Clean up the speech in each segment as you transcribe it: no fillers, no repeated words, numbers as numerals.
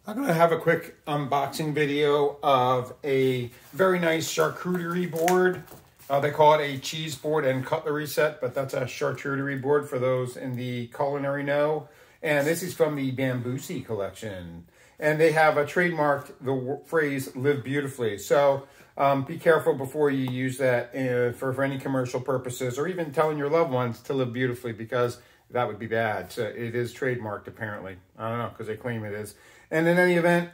I'm going to have a quick unboxing video of a very nice charcuterie board. They call it a cheese board and cutlery set, but that's a charcuterie board for those in the culinary know. And this is from the Bambusi collection. And they have trademarked the phrase, live beautifully. So be careful before you use that for any commercial purposes, or even telling your loved ones to live beautifully, because that would be bad. So it is trademarked, apparently. I don't know, because they claim it is. And in any event,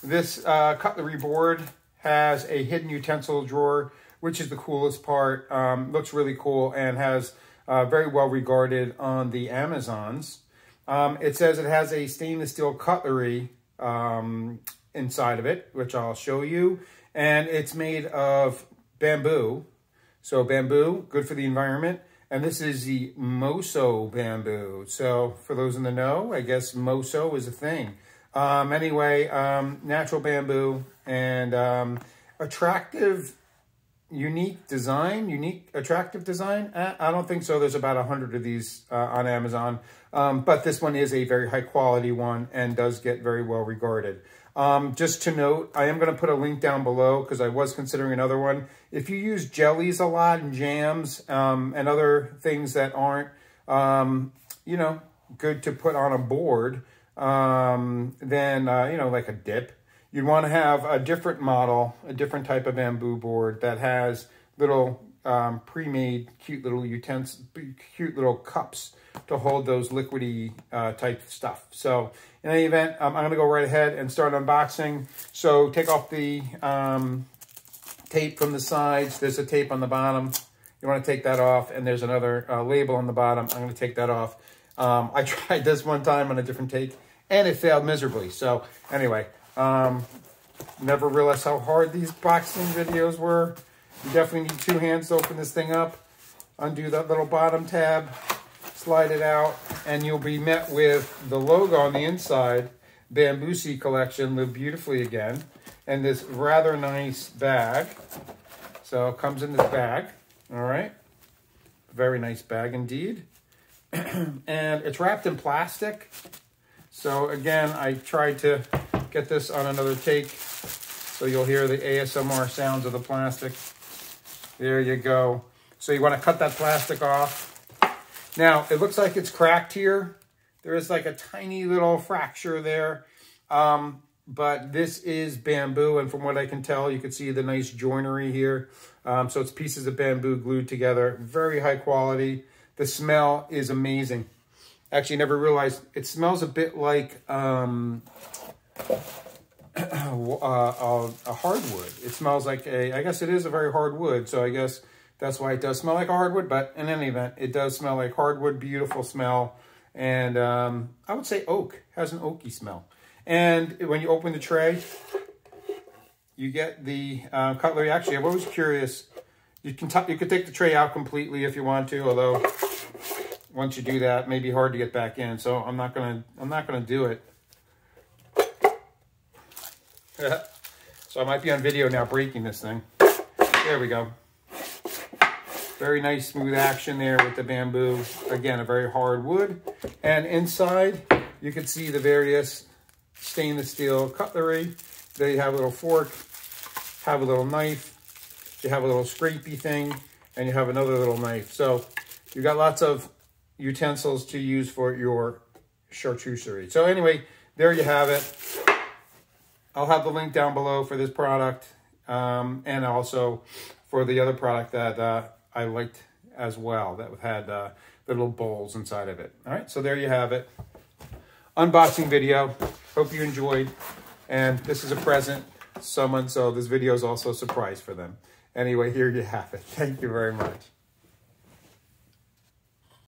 this cutlery board has a hidden utensil drawer, which is the coolest part. Looks really cool and has very well regarded on the Amazons. It says it has a stainless steel cutlery inside of it, which I'll show you. And it's made of bamboo. So bamboo, good for the environment. And this is the Moso bamboo. So for those in the know, I guess Moso is a thing. Anyway, natural bamboo and attractive, attractive design. I don't think so. There's about 100 of these on Amazon. But this one is a very high quality one and does get very well regarded. Just to note, I am going to put a link down below because I was considering another one. If you use jellies a lot and jams and other things that aren't, you know, good to put on a board, then, you know, like a dip, you'd want to have a different model, a different type of bamboo board that has little pre-made cute little utensils, cute little cups to hold those liquidy type stuff. So in any event, I'm going to go right ahead and start unboxing. So take off the tape from the sides. There's a tape on the bottom. You want to take that off, and there's another label on the bottom. I'm going to take that off. I tried this one time on a different take, and it failed miserably. So anyway, never realized how hard these boxing videos were. You definitely need two hands to open this thing up. Undo that little bottom tab, slide it out, and you'll be met with the logo on the inside, Bambusi collection, live beautifully again, and this rather nice bag. So it comes in this bag, all right? Very nice bag indeed. And it's wrapped in plastic. So again, I tried to get this on another take, so you'll hear the ASMR sounds of the plastic. There you go. So you want to cut that plastic off. Now, it looks like it's cracked here. There is like a tiny little fracture there. But this is bamboo, and from what I can tell, you can see the nice joinery here. So it's pieces of bamboo glued together. Very high quality. The smell is amazing. Actually, never realized it smells a bit like a hardwood. It smells like I guess it is a very hard wood, so I guess that's why it does smell like a hardwood. But in any event, it does smell like hardwood, beautiful smell. And I would say oak, has an oaky smell. And when you open the tray, you get the cutlery. Actually, I'm always curious. You could take the tray out completely if you want to, although once you do that, it may be hard to get back in. So I'm not gonna do it. So I might be on video now breaking this thing. There we go. Very nice smooth action there with the bamboo. Again, a very hard wood. And inside, you can see the various stainless steel cutlery. There you have a little fork, have a little knife, you have a little scrapey thing, and you have another little knife. So you've got lots of utensils to use for your charcuterie. So anyway, there you have it. I'll have the link down below for this product, and also for the other product that I liked as well, that had the little bowls inside of it. All right, so there you have it. Unboxing video. Hope you enjoyed. And this is a present to someone, so this video is also a surprise for them. Anyway, here you have it. Thank you very much.